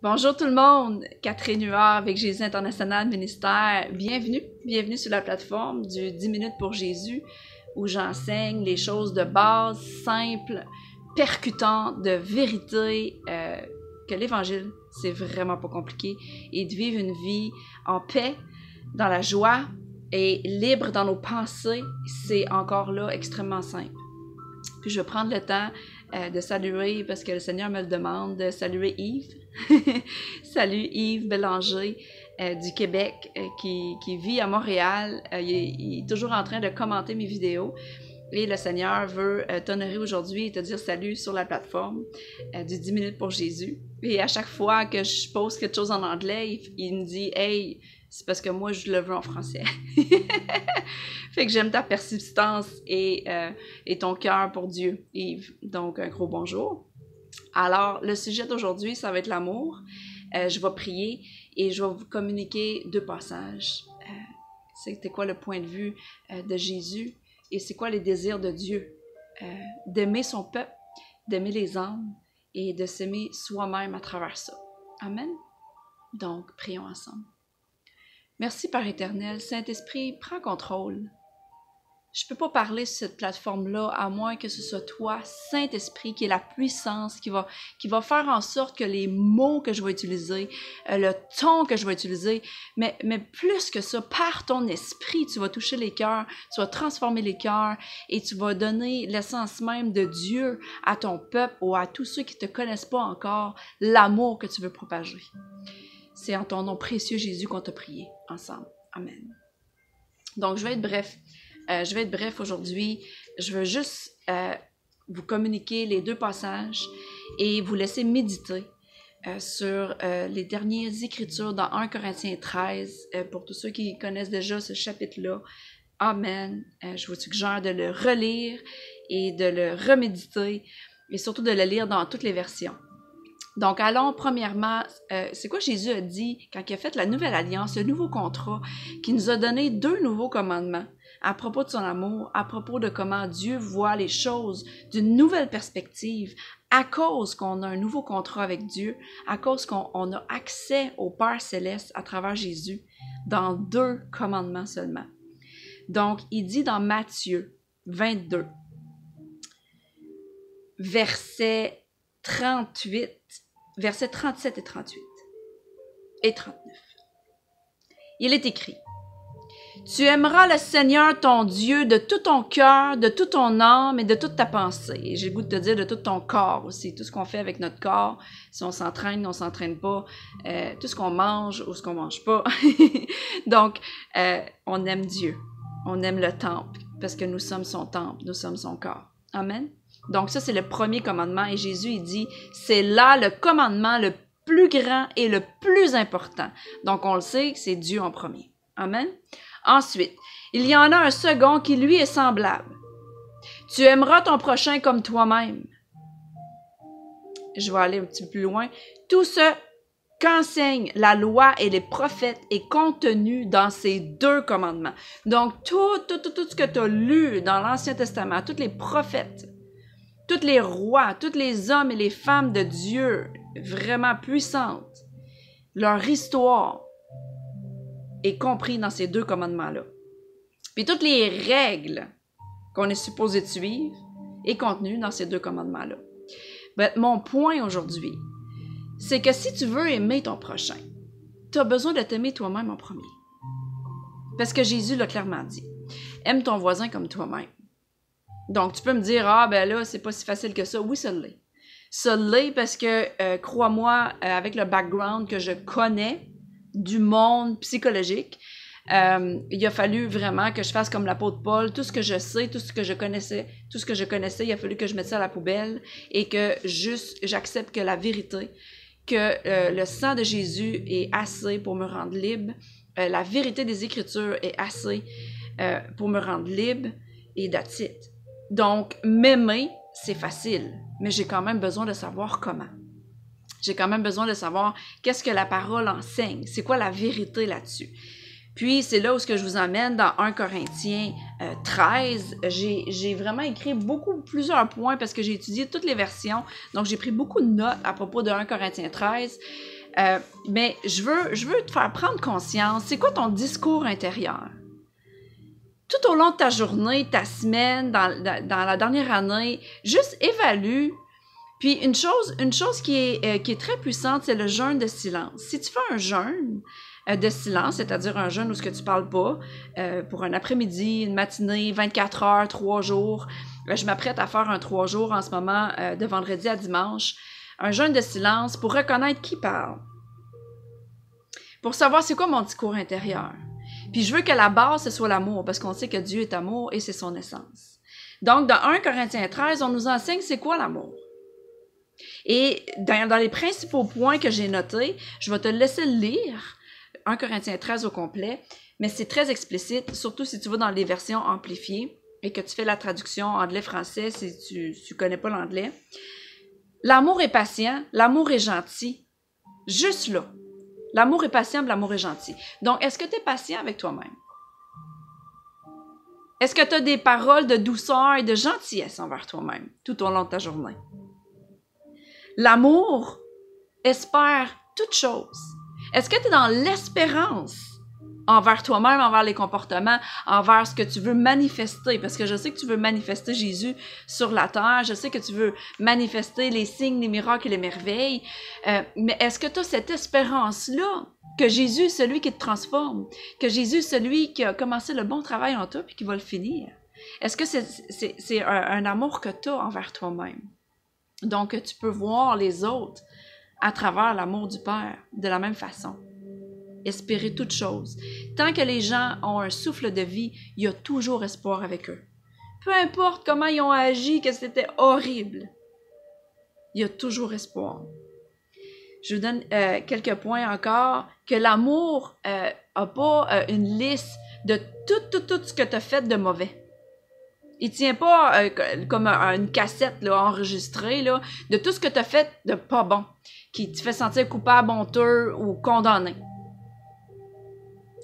Bonjour tout le monde, Catherine Huard avec Jésus International Ministère. Bienvenue sur la plateforme du 10 minutes pour Jésus où j'enseigne les choses de base, simples, percutantes, de vérité, que l'Évangile, c'est vraiment pas compliqué, et de vivre une vie en paix, dans la joie et libre dans nos pensées, c'est encore là extrêmement simple. Puis je vais prendre le temps de saluer, parce que le Seigneur me le demande, de saluer Yves. Salut Yves Bélanger du Québec qui vit à Montréal. Il est toujours en train de commenter mes vidéos. Et le Seigneur veut t'honorer aujourd'hui et te dire salut sur la plateforme du 10 minutes pour Jésus. Et à chaque fois que je pose quelque chose en anglais, il me dit « Hey, c'est parce que moi, je le veux en français. » Fait que j'aime ta persistance et ton cœur pour Dieu, Yves. Donc, un gros bonjour. Alors, le sujet d'aujourd'hui, ça va être l'amour. Je vais prier et je vais vous communiquer deux passages. C'était quoi le point de vue de Jésus et c'est quoi les désirs de Dieu? D'aimer son peuple, d'aimer les âmes et de s'aimer soi-même à travers ça. Amen. Donc, prions ensemble. Merci Père éternel. Saint-Esprit, prends contrôle. Je ne peux pas parler sur cette plateforme-là à moins que ce soit toi, Saint-Esprit, qui est la puissance, qui va faire en sorte que les mots que je vais utiliser, le ton que je vais utiliser, mais plus que ça, par ton esprit, tu vas toucher les cœurs, tu vas transformer les cœurs et tu vas donner l'essence même de Dieu à ton peuple ou à tous ceux qui ne te connaissent pas encore, l'amour que tu veux propager. C'est en ton nom précieux, Jésus, qu'on t'a prié ensemble. Amen. Donc, je vais être bref aujourd'hui. Je veux juste vous communiquer les deux passages et vous laisser méditer sur les dernières écritures dans 1 Corinthiens 13. Pour tous ceux qui connaissent déjà ce chapitre-là, Amen. Je vous suggère de le relire et de le reméditer et surtout de le lire dans toutes les versions. Donc, allons premièrement, c'est quoi Jésus a dit quand il a fait la nouvelle alliance, le nouveau contrat, qui nous a donné deux nouveaux commandements à propos de son amour, à propos de comment Dieu voit les choses d'une nouvelle perspective, à cause qu'on a un nouveau contrat avec Dieu, à cause qu'on a accès au Père Céleste à travers Jésus, dans deux commandements seulement. Donc, il dit dans Matthieu 22, versets 37 et 38 et 39. Il est écrit: tu aimeras le Seigneur ton Dieu de tout ton cœur, de toute ton âme et de toute ta pensée. Et j'ai le goût de te dire de tout ton corps aussi, tout ce qu'on fait avec notre corps, si on s'entraîne, on s'entraîne pas, tout ce qu'on mange ou ce qu'on mange pas. Donc, on aime Dieu, on aime le temple, parce que nous sommes son temple, nous sommes son corps. Amen. Donc ça, c'est le premier commandement et Jésus, il dit, c'est là le commandement le plus grand et le plus important. Donc on le sait, c'est Dieu en premier. Amen. Ensuite, il y en a un second qui lui est semblable. Tu aimeras ton prochain comme toi-même. Je vais aller un petit peu plus loin. Tout ce qu'enseignent la loi et les prophètes est contenu dans ces deux commandements. Donc tout ce que tu as lu dans l'Ancien Testament, tous les prophètes, tous les rois, tous les hommes et les femmes de Dieu vraiment puissantes, leur histoire est comprise dans ces deux commandements-là. Puis toutes les règles qu'on est supposé suivre est contenues dans ces deux commandements-là. Ben, mon point aujourd'hui, c'est que si tu veux aimer ton prochain, tu as besoin de t'aimer toi-même en premier. Parce que Jésus l'a clairement dit. Aime ton voisin comme toi-même. Donc, tu peux me dire, ah, ben là, c'est pas si facile que ça. Oui, ça l'est. Ça l'est parce que, crois-moi, avec le background que je connais du monde psychologique, il a fallu vraiment que je fasse comme l'apôtre Paul, tout ce que je sais, tout ce que je connaissais, il a fallu que je mette ça à la poubelle et que juste, j'accepte que la vérité, que le sang de Jésus est assez pour me rendre libre, la vérité des Écritures est assez pour me rendre libre et that's it. Donc, m'aimer, c'est facile, mais j'ai quand même besoin de savoir comment. J'ai quand même besoin de savoir qu'est-ce que la parole enseigne, c'est quoi la vérité là-dessus. Puis, c'est là où je vous emmène dans 1 Corinthiens 13. J'ai vraiment écrit plusieurs points parce que j'ai étudié toutes les versions. Donc, j'ai pris beaucoup de notes à propos de 1 Corinthiens 13. Mais je veux te faire prendre conscience, c'est quoi ton discours intérieur? Tout au long de ta journée, ta semaine, dans la dernière année, juste évalue. Puis une chose qui est très puissante, c'est le jeûne de silence. Si tu fais un jeûne de silence, c'est-à-dire un jeûne où ce que tu parles pas, pour un après-midi, une matinée, 24 heures, 3 jours, je m'apprête à faire un 3 jours en ce moment, de vendredi à dimanche, un jeûne de silence pour reconnaître qui parle, pour savoir c'est quoi mon discours intérieur. Puis je veux que la base, ce soit l'amour, parce qu'on sait que Dieu est amour et c'est son essence. Donc, dans 1 Corinthiens 13, on nous enseigne c'est quoi l'amour. Et dans les principaux points que j'ai notés, je vais te laisser le lire, 1 Corinthiens 13 au complet, mais c'est très explicite, surtout si tu vas dans les versions amplifiées et que tu fais la traduction anglais-français si tu connais pas l'anglais. L'amour est patient, l'amour est gentil, juste là. L'amour est patient, l'amour est gentil. Donc, est-ce que tu es patient avec toi-même? Est-ce que tu as des paroles de douceur et de gentillesse envers toi-même tout au long de ta journée? L'amour espère toute chose. Est-ce que tu es dans l'espérance envers toi-même, envers les comportements, envers ce que tu veux manifester? Parce que je sais que tu veux manifester Jésus sur la terre, je sais que tu veux manifester les signes, les miracles et les merveilles, mais est-ce que tu as cette espérance-là que Jésus est celui qui te transforme, que Jésus est celui qui a commencé le bon travail en toi puis qui va le finir? Est-ce que c'est un amour que tu as envers toi-même? Donc, tu peux voir les autres à travers l'amour du Père de la même façon. Espérer toute chose. Tant que les gens ont un souffle de vie, il y a toujours espoir avec eux. Peu importe comment ils ont agi, que c'était horrible, il y a toujours espoir. Je vous donne quelques points encore, que l'amour n'a pas une liste de tout ce que tu as fait de mauvais. Il tient pas comme une cassette là, enregistrée là, de tout ce que tu as fait de pas bon, qui te fait sentir coupable, honteux ou condamné.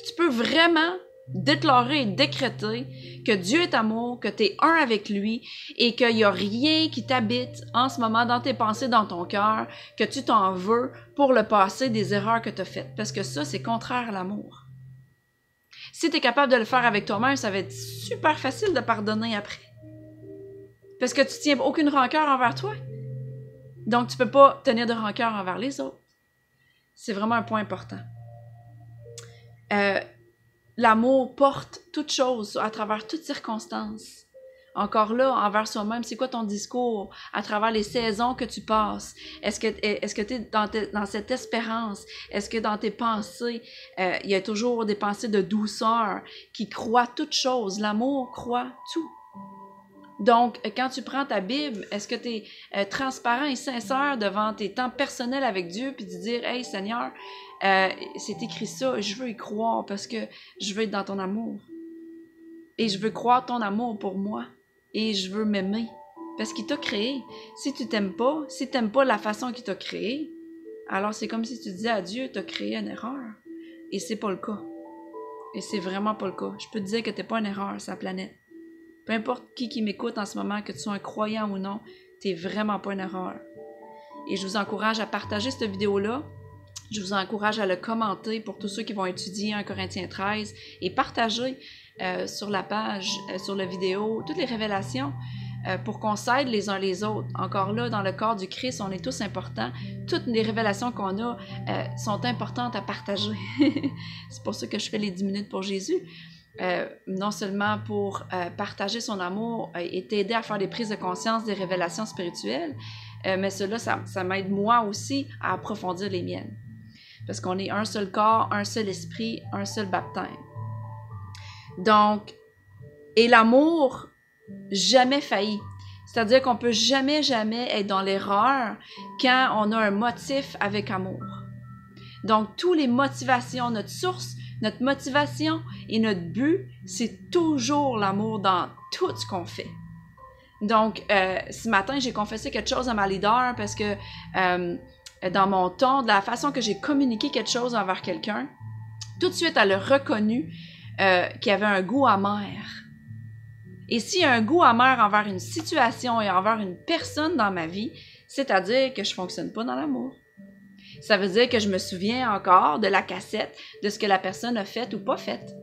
Tu peux vraiment déclarer et décréter que Dieu est amour, que tu es un avec lui et qu'il n'y a rien qui t'habite en ce moment dans tes pensées, dans ton cœur, que tu t'en veux pour le passé des erreurs que tu as faites. Parce que ça, c'est contraire à l'amour. Si tu es capable de le faire avec toi-même, ça va être super facile de pardonner après. Parce que tu ne tiens aucune rancœur envers toi. Donc, tu ne peux pas tenir de rancœur envers les autres. C'est vraiment un point important. L'amour porte toute chose à travers toutes circonstances. Encore là, envers soi-même, c'est quoi ton discours à travers les saisons que tu passes? Est-ce que tu es dans cette espérance? Est-ce que dans tes pensées, il y a toujours des pensées de douceur qui croient toutes choses? L'amour croit tout. Donc, quand tu prends ta Bible, est-ce que tu es transparent et sincère devant tes temps personnels avec Dieu puis de dire « Hey Seigneur, c'est écrit ça, je veux y croire parce que je veux être dans ton amour. Et je veux croire ton amour pour moi. Et je veux m'aimer. Parce qu'il t'a créé. Si tu t'aimes pas la façon qu'il t'a créé, alors c'est comme si tu disais à Dieu, t'as créé une erreur. Et c'est pas le cas. Et c'est vraiment pas le cas. Je peux te dire que t'es pas une erreur sur la planète. Peu importe qui m'écoute en ce moment, que tu sois un croyant ou non, t'es vraiment pas une erreur. Et je vous encourage à partager cette vidéo-là. Je vous encourage à le commenter pour tous ceux qui vont étudier 1 Corinthiens 13 et partager sur la page, sur la vidéo, toutes les révélations pour qu'on s'aide les uns les autres. Encore là, dans le corps du Christ, on est tous importants. Toutes les révélations qu'on a sont importantes à partager. C'est pour ça que je fais les 10 minutes pour Jésus. Non seulement pour partager son amour et t'aider à faire des prises de conscience des révélations spirituelles, mais cela, ça m'aide moi aussi à approfondir les miennes. Parce qu'on est un seul corps, un seul esprit, un seul baptême. Donc, et l'amour, jamais faillit. C'est-à-dire qu'on peut jamais être dans l'erreur quand on a un motif avec amour. Donc, toutes les motivations, notre source, notre motivation et notre but, c'est toujours l'amour dans tout ce qu'on fait. Donc, ce matin, j'ai confessé quelque chose à ma leader parce que dans mon ton, de la façon que j'ai communiqué quelque chose envers quelqu'un, tout de suite, elle a reconnu qu'il y avait un goût amer. Et s'il y a un goût amer envers une situation et envers une personne dans ma vie, c'est-à-dire que je ne fonctionne pas dans l'amour. Ça veut dire que je me souviens encore de la cassette, de ce que la personne a fait ou pas fait.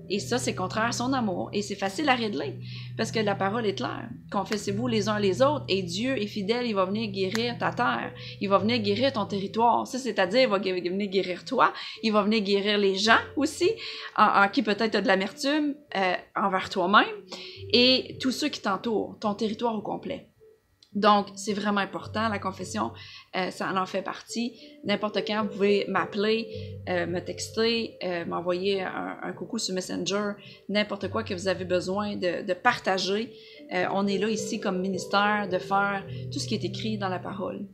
Et ça, c'est contraire à son amour. Et c'est facile à régler, parce que la parole est claire. Confessez-vous les uns les autres, et Dieu est fidèle, il va venir guérir ta terre. Il va venir guérir ton territoire. Ça, c'est-à-dire, il va venir guérir toi. Il va venir guérir les gens aussi, en qui peut-être tu as de l'amertume envers toi-même, et tous ceux qui t'entourent, ton territoire au complet. Donc, c'est vraiment important, la confession, ça en fait partie. N'importe quand, vous pouvez m'appeler, me texter, m'envoyer un coucou sur Messenger, n'importe quoi que vous avez besoin de partager. On est là ici comme ministère de faire tout ce qui est écrit dans la parole.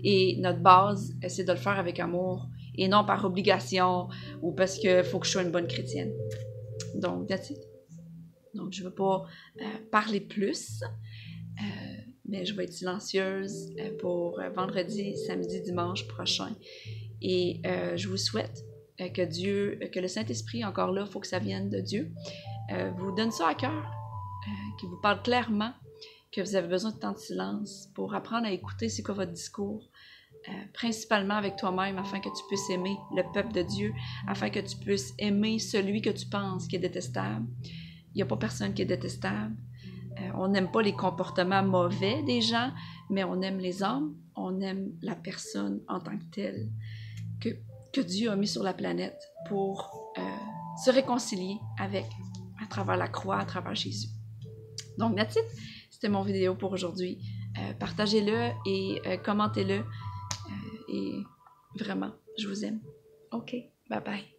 Et notre base, c'est de le faire avec amour et non par obligation ou parce qu'il faut que je sois une bonne chrétienne. Donc, that's it. Donc, je ne veux pas parler plus. Mais je vais être silencieuse pour vendredi, samedi, dimanche prochain. Et je vous souhaite que le Saint-Esprit, encore là, il faut que ça vienne de Dieu, vous donne ça à cœur, qu'il vous parle clairement, que vous avez besoin de temps de silence pour apprendre à écouter c'est quoi votre discours, principalement avec toi-même, afin que tu puisses aimer le peuple de Dieu, afin que tu puisses aimer celui que tu penses qui est détestable. Il n'y a pas personne qui est détestable. On n'aime pas les comportements mauvais des gens, mais on aime les hommes, on aime la personne en tant que telle que Dieu a mis sur la planète pour se réconcilier avec, à travers la croix, à travers Jésus. Donc, that's it. C'était mon vidéo pour aujourd'hui. Partagez-le et commentez-le. Et vraiment, je vous aime. OK, bye bye.